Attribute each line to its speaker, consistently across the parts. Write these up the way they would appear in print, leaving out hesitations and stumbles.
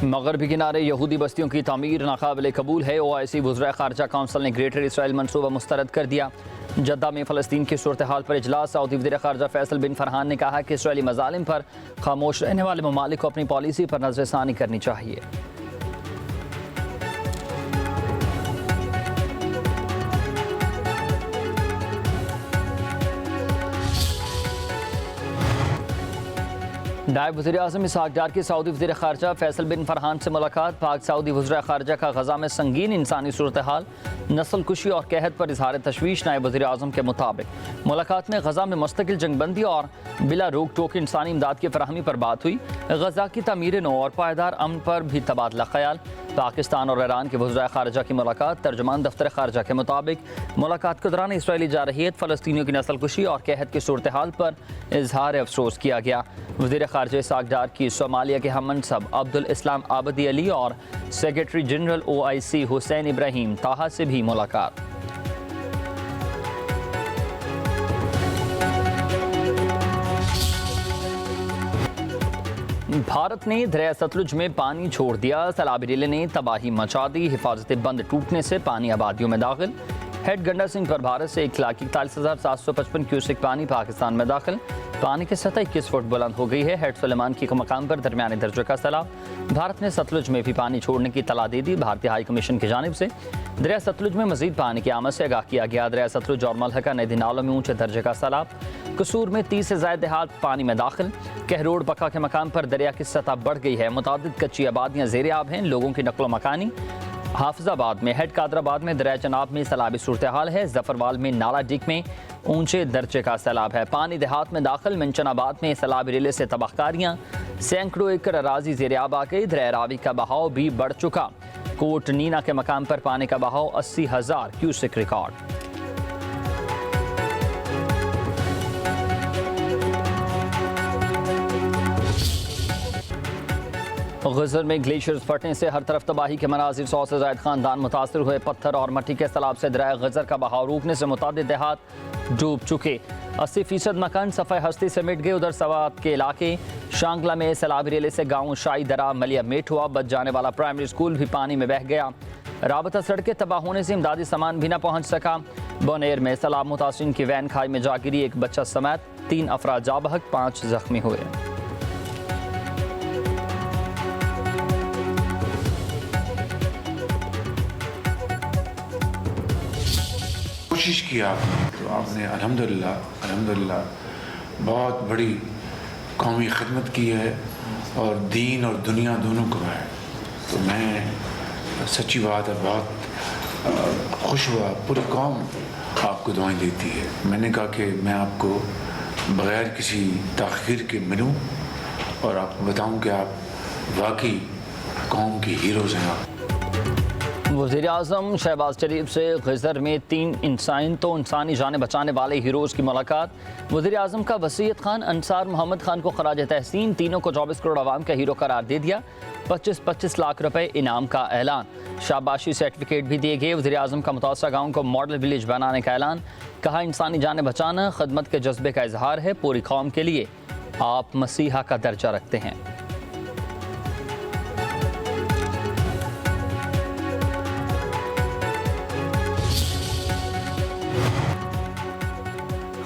Speaker 1: मगरबी किनारे यहूदी बस्तियों की तामीर नाकाबिल कबूल है। OIC वज़राए ख़ारजा काउंसिल ने ग्रेटर इसराइल मनसूबा मुस्तरद कर दिया। जद्दा में फ़लस्तीन की सूरत हाल पर इजलास। सऊदी वज़ीर ख़ारजा फैसल बिन फरहान ने कहा कि इसराइली मज़ालिम पर खामोश रहने वाले ममालिक को अपनी पॉलिसी पर नज़रसानी करनी चाहिए। नायब वज़ीर आज़म इसहाक़ डार की सऊदी वज़ीर ख़ारजा फैसल बिन फरहान से मुलाकात। पाक सऊदी वज़राए ख़ारजा का गज़ा में संगीन इंसानी सूरत हाल, नस्ल कुशी और कहत पर इजहार तशवीश। नायब वज़ीर आज़म के मुताबिक मुलाकात में गज़ा में मुस्तकिल जंगबंदी और बिला रोक टोक इंसानी इमदाद की फराहमी पर बात हुई। गज़ा की तमीर नौ और पायदार अमन पर भी तबादला ख्याल। पाकिस्तान और ईरान के वज़राए ख़ारजा की मुलाकात। तर्जुमान दफ्तर ख़ारजा के मुताबिक मुलाकात के दौरान इसराइली जारहियत, फ़लस्तीनियों की नस्ल कुशी और कहत की सूरत हाल पर इजहार अफसोस किया गया। वज़ीर ख़ारजा इसहाक़ डार की सोमालिया के हम मनसब अब्दुल इस्लाम आबदी अली और secretary general OIC Hussain Ibrahim ताहा से भी मुलाकात। भारत ने दरिया सतलुज में पानी छोड़ दिया। सैलाबी रेले ने तबाही मचा दी। हिफाजती बंद टूटने से पानी आबादियों में दाखिल। हेड गंडा सिंह पर भारत से 1,41,755 क्यूसेक पानी पाकिस्तान में दाखिल। पानी की सतह 21 फुट बुलंद हो गई है। हेड सुलेमान की मकाम पर दरमियाने दर्जे का सैलाब। भारत ने सतलुज में भी पानी छोड़ने की तला दे दी। भारतीय हाई कमीशन की जानिब से दरिया सतलुज में मजीद पानी की आमद से आगाह किया गया। दरिया सतलुज और मलहका नदी नालों में ऊंचे दर्जे का सैलाब। कसूर में 30 से ज़ायद देहात पानी में दाखिल। कहरोड़ बका के मकाम पर दरिया की सतह बढ़ गई है। मुतादिद कच्ची आबादियाँ ज़ेर आब हैं। लोगों की नकलो मकानी। हाफिजाबाद में, हेड कादराबाद में, दरिया चनाब में सैलाबी सूरत हाल है। जफरवाल में, नाला डिक में ऊंचे दर्जे का सैलाब है। पानी देहात में दाखिल। मिंचनाबाद में सैलाबी रेले से तबाहकारियाँ। सैकड़ों एकड़ अराजी ज़ेर आब आ गई। दरिया रावी का बहाव भी बढ़ चुका। कोट नीना के मकाम पर पानी का बहाव 80,000 क्यूसेक रिकॉर्ड। गज़र में ग्लेशियर्स फटने से हर तरफ तबाही के मनाजिर। 100 से ज़ायद खानदान मुतासर हुए। पत्थर और मट्टी के सैलाब से दरिया गज़र का बहाव रुकने से मुतादिद देहात डूब चुके। 80% मकान सफ़े हस्ती से मिट गए। उधर सवात के इलाके शांगला में सैलाबी रेले से गाँव शाही दरा मलिया मेट हुआ। बच जाने वाला प्राइमरी स्कूल भी पानी में बह गया। राबता सड़कें तबाह होने से इमदादी सामान भी न पहुँच सका। बोनेर में सैलाब मुतासिरीन की वैन खाई में जा गिरी। एक बच्चा समेत 3 अफराद जा बहक, 5 जख्मी हुए।
Speaker 2: कोशिश की आपने, तो आपने अल्हम्दुलिल्लाह बहुत बड़ी कौमी खिदमत की है और दीन और दुनिया दोनों को है। तो मैं सच्ची बात है, बहुत खुश हुआ। पूरी कौम आपको दुआएं देती है। मैंने कहा कि मैं आपको बग़ैर किसी ताख़ीर के मिलूं और आपको बताऊं कि आप वाकई कौम की हीरोज़ हैं। आप
Speaker 1: वज़ीर आज़म शहबाज शरीफ से गज़र में 3 इंसानी जाने बचाने वाले हीरोज़ की मुलाकात। वज़ीर आज़म का वसीयत खान अंसार मोहम्मद खान को खराज तहसीन। तीनों को 24 करोड़ आवाम का हीरो करार दे दिया। 25-25 लाख रुपए इनाम का ऐलान। शाबाशी सर्टिफिकेट भी दिए गए। वज़ीर आज़म का मुतासरा गाँव को मॉडल विलेज बनाने का ऐलान। कहा, इंसानी जाने बचाना खदमत के जज्बे का इजहार है। पूरी कौम के लिए आप मसीहा का दर्जा रखते हैं।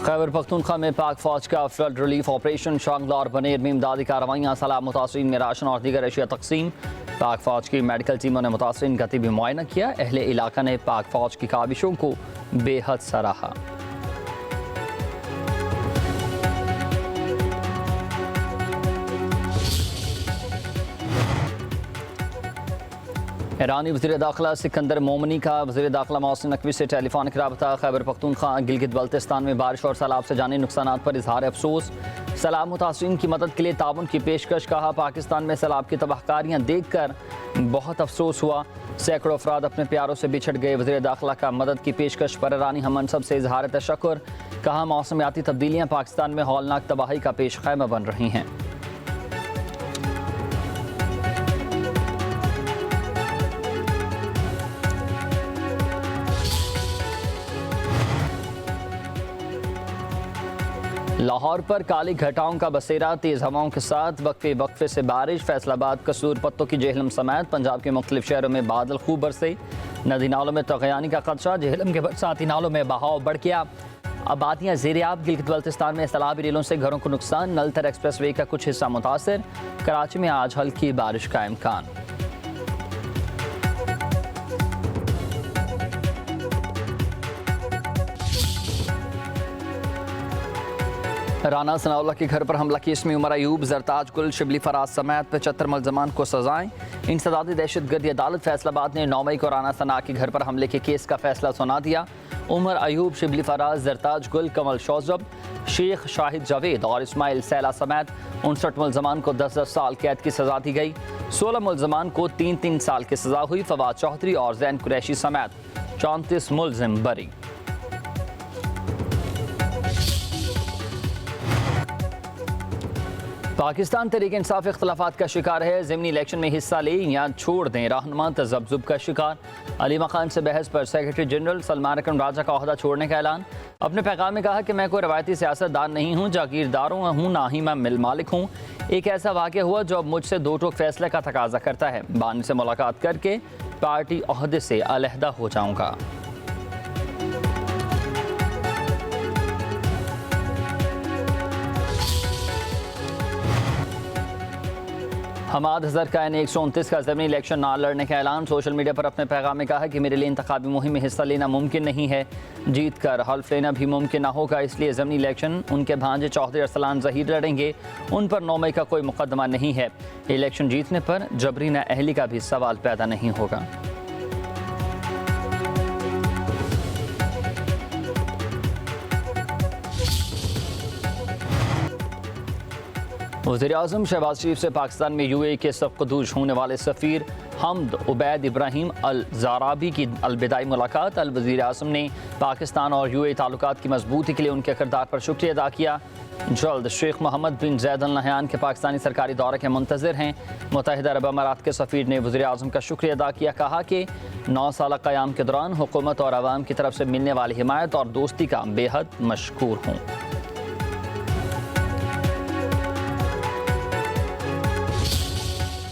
Speaker 1: खैबर पख्तूनख्वा में पाक फौज का फ्लड रिलीफ ऑपरेशन। शांगला और बनेर में इमदादी कार्रवाइयाँ। सैलाब मुतासरीन में राशन और दीगर अशिया तकसीम। पाक फौज की मेडिकल टीमों ने मुतासरीन का तिबी मुआयना किया। अहले इलाका ने पाक फौज की काविशों को बेहद सराहा। ईरानी वज़ीर दाखिला सिकंदर मोमनी का वज़ीर दाखिला मोहसिन नकवी से टेलीफोनिक रबता। खैबर पख्तूनख्वा गिलगित बल्तिस्तान में बारिश और सैलाब से जानी नुकसानात पर इजहार अफसोस। सैलाब मुतासरीन की मदद के लिए ताउन की पेशकश। कहा, पाकिस्तान में सैलाब की तबाहकारियाँ देख कर बहुत अफसोस हुआ। सैकड़ों अफराद अपने प्यारों से बिछड़ गए। वज़ीर दाखिला का मदद की पेशकश पर ईरानी हम मनसब से इजहार तशक्कुर। कहा, मौसमियाती तब्दीलियाँ पाकिस्तान में हौलनाक तबाही का पेश खैमा बन रही हैं। लाहौर पर काली घटाओं का बसेरा, तेज हवाओं के साथ वक्फे वक्फे से बारिश। फैसलाबाद, कसूर, पत्तों की जेहलम समेत पंजाब के मुख्तलिफ शहरों में बादल खूब बरसे। नदी नालों में तगयानी का खदशा, जेहलम के बरसाती नालों में बहाव बढ़ गया। आबादियाँ ज़ेर-ए-आब, गिलगित बल्तिस्तान में सैलाबी रेलों से घरों को नुकसान। नलतर एक्सप्रेस वे का कुछ हिस्सा मुतासर। कराची में आज हल्की बारिश का इम्कान। राना सनाउल्लाह के घर पर हमला केस में उमर अयूब, जरताज गुल, शिबली फराज समेत 75 मुलजमान को सजाएं। इंसदादी दहशतगर्दी अदालत फैसलाबाद ने 9 मई को राना सना के घर पर हमले के केस का फैसला सुना दिया। उमर अयूब, शिबली फराज, जरताज गुल, कमल शौजब, शेख शाहिद जावेद और इस्माइल सैला समेत 59 मुलजमान को 10-10 साल कैद की सजा दी गई। 16 मुलजमान को 3-3 साल की सजा हुई। फवाद चौधरी और जैन कुरैशी समेत 34 मुलजिम बरी। पाकिस्तान तहरीक इंसाफ इख्तलाफात का शिकार है। ज़िमनी इलेक्शन में हिस्सा ले या छोड़ दें, रहनुमा तज़ब्ज़ुब का शिकार। अली मकान से बहस पर सेक्रेटरी जनरल सलमान अकरम राजा का ओहदा छोड़ने का ऐलान। अपने पैगाम में कहा कि मैं कोई रवायती सियासतदान नहीं हूँ, जागीरदारों हूँ, ना ही मैं मिल मालिक हूँ। एक ऐसा वाक़या हुआ जो अब मुझसे दो टोक फैसले का तकाजा करता है। बानी से मुलाकात करके पार्टी ओहदे से अलहदा हो जाऊँगा। हमाद अजहर का यानी 129 का ज़मीनी इलेक्शन ना लड़ने का ऐलान। सोशल मीडिया पर अपने पैगाम में कहा कि मेरे लिए इंतखाबी मुहिम में हिस्सा लेना मुमकिन नहीं है, जीत कर हल्फ लेना भी मुमकिन ना होगा, इसलिए ज़मीनी इलेक्शन उनके भांजे चौधरी अरसलान ज़हीर लड़ेंगे। उन पर 9 मई का कोई मुकदमा नहीं है। इलेक्शन जीतने पर जबरीना अहली का भी सवाल पैदा नहीं होगा। वज़ीर-ए-आज़म शहबाज शरीफ से पाकिस्तान में UAE के सबकदूश होने वाले सफ़ीर हमद उबैद इब्राहिम अल ज़ाराबी की अलविदाई मुलाकात। अल वज़ीर-ए-आज़म ने पाकिस्तान और UAE ताल्लुकात की मजबूती के लिए उनके किरदार पर शुक्रिया अदा किया। जल्द शेख मोहम्मद बिन ज़ैद अल नहयान के पाकिस्तानी सरकारी दौरे के मुंतज़िर हैं। मुत्तहिदा अरब अमारात के सफ़ीर ने वज़ीर-ए-आज़म का शुक्रिया अदा किया। कहा कि 9 साल क़याम के दौरान हुकूमत और आवाम की तरफ से मिलने वाली हिमायत और दोस्ती का बेहद मशकूर हूँ।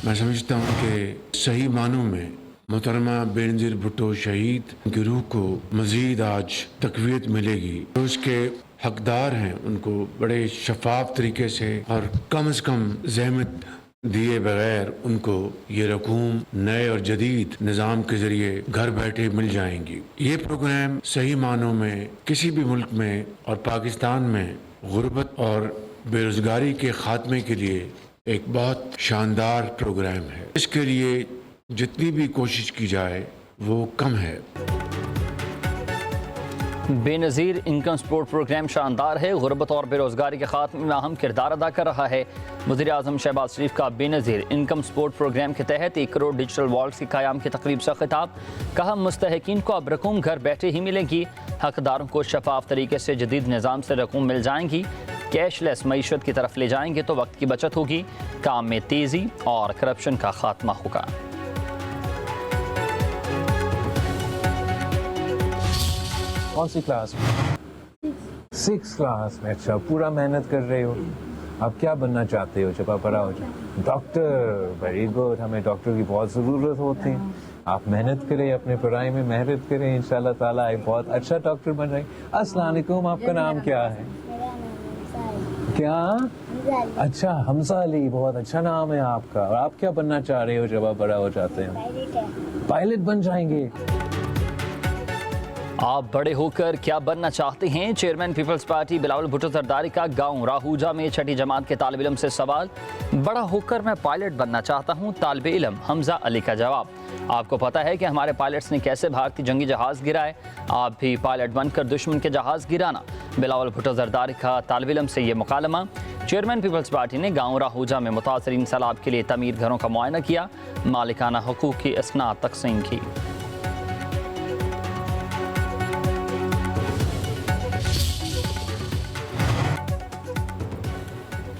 Speaker 2: मैं समझता हूँ कि सही मानों में मोहतरमा बेनज़ीर भुट्टो शहीद की रूह को मज़ीद आज तक़वियत मिलेगी। जो उसके हकदार हैं उनको बड़े शफाफ तरीके से और कम से कम ज़हमत दिए बगैर उनको ये रकूम नए और जदीद निज़ाम के ज़रिए घर बैठे मिल जाएंगी। ये प्रोग्राम सही मानों में किसी भी मुल्क में और पाकिस्तान में गुर्बत और बेरोज़गारी के ख़ात्मे के लिए एक बहुत शानदार प्रोग्राम है। इसके लिए जितनी भी कोशिश की जाए वो कम है।
Speaker 1: बेनज़ीर इनकम सपोर्ट प्रोग्राम शानदार है, गुर्बत और बेरोज़गारी के खात्मे में अहम किरदार अदा कर रहा है। वज़ीर-ए-आज़म शहबाज शरीफ का बेनज़ीर इनकम सपोर्ट प्रोग्राम के तहत 1 करोड़ डिजिटल वॉलेट्स के क़याम की तकरीब से खिताब। कहा मुस्तहिकीन को अब रकूम घर बैठे ही मिलेगी। हकदारों को शफाफ तरीके से जदीद निज़ाम से रकूम मिल जाएंगी। कैशलेस मईशत की तरफ ले जाएंगे तो वक्त की बचत होगी, काम में तेज़ी और करप्शन का खात्मा होगा।
Speaker 3: कौन सी क्लास में? 6th क्लास में। अच्छा, पूरा मेहनत कर रहे हो। अब क्या बनना चाहते हो जब आप बड़ा हो जाए? डॉक्टर। वेरी गुड, हमें डॉक्टर की बहुत ज़रूरत होती है। आप मेहनत करें, अपने पढ़ाई में मेहनत करें, इंशाल्लाह ताला एक बहुत अच्छा डॉक्टर बन जाएंगे। अस्सलाम वालेकुम, आपका नाम क्या है? क्या? अच्छा, हमजा अली, बहुत अच्छा नाम है आपका। और आप क्या बनना चाह रहे हो जब आप बड़ा हो जाते हैं? पायलट बन जाएंगे।
Speaker 1: आप बड़े होकर क्या बनना चाहते हैं? Chairman people's party Bilawal Bhutto Zardari का गांव राहूजा में 6ठी जमात के तालिब इल्म से सवाल। बड़ा होकर मैं पायलट बनना चाहता हूं, तालिब इल्म हमजा अली का जवाब। आपको पता है कि हमारे पायलट्स ने कैसे भारतीय जंगी जहाज़ गिराए, आप भी पायलट बनकर दुश्मन के जहाज़ गिराना। बिलावल भुट्टो जरदारी का तालिब इल्म से ये मुकालमा। चेयरमैन पीपल्स पार्टी ने गाँव राहूजा में मुतासरीन सैलाब के लिए तमीर घरों का मुआयना किया, मालिकाना हुकूक की असनाद तकसीम की।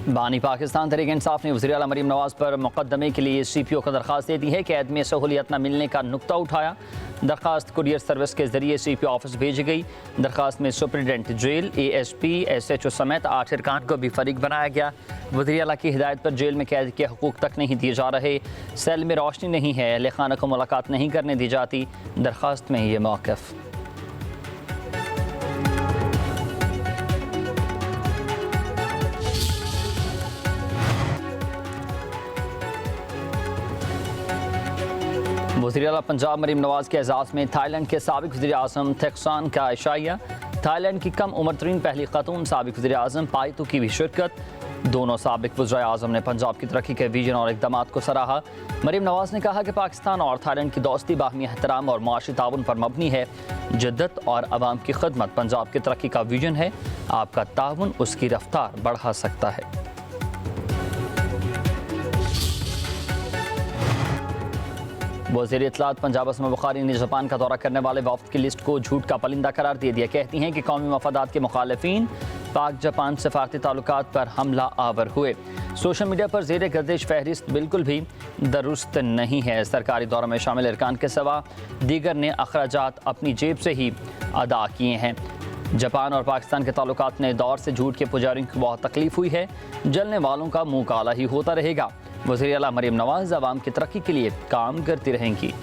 Speaker 1: बानी पाकिस्तान तहरीक इंसाफ ने वज़ीर आला मरीम नवाज़ पर मुकदमे के लिए CPO को दरख्वास्त दे दी है। कैद में सहूलियत न मिलने का नुक्ता उठाया। दरख्वास्त कुरियर सर्विस के जरिए CPO ऑफिस भेजी गई। दरख्वास्त में सुप्रिटेंडेंट जेल, ASP, SHO समेत 8 अरकान को भी फरीक बनाया गया। वज़ीर आला की हिदायत पर जेल में कैद के हकूक़ तक नहीं दिए जा रहे। सेल में रोशनी नहीं है, अहले खाना को मुलाकात नहीं करने दी जाती। दरख्वास्त में ये मौक़िफ़। वज़ीर आला पंजाब मरीम नवाज़ के एजाज़ में थाईलैंड के साबिक़ वज़ीर आज़म थेक्सान का इशाइया। थाईलैंड की कम उम्र तरीन पहली खातून साबिक़ वज़ीर आज़म पाइतू की भी शिरकत। दोनों साबिक़ वज़ीर आज़म ने पंजाब की तरक्की के विजन और इक़दामात को सराहा। मरीम नवाज़ ने कहा कि पाकिस्तान और थाईलैंड की दोस्ती बाहमी एहतराम और मुआशी ताउन पर मबनी है। जिद्दत और अवाम की खिदमत पंजाब की तरक्की का विजन है। आपका ताउन उसकी रफ्तार बढ़ा सकता है। वज़ीर इत्तलात पंजाब असमा बुखारी ने जापान का दौरा करने वाले वफ़द की लिस्ट को झूठ का परिंदा करार दे दिया। कहती हैं कि कौमी मफादात के मुखालिफिन पाक जापान सफारती ताल्लुकात पर हमला आवर हुए। सोशल मीडिया पर ज़ेर गर्दिश फहरिस्त बिल्कुल भी दुरुस्त नहीं है। सरकारी दौरे में शामिल अरकान के सिवा दीगर ने अखराजात अपनी जेब से ही अदा किए हैं। जापान और पाकिस्तान के ताल्लुकात नए दौर से झूठ के पुजारियों को बहुत तकलीफ हुई है। जलने वालों का मुँह काला ही होता रहेगा। वज़ीर आला मरीम नवाज़ अवाम की तरक्की के लिए काम करती रहेंगी।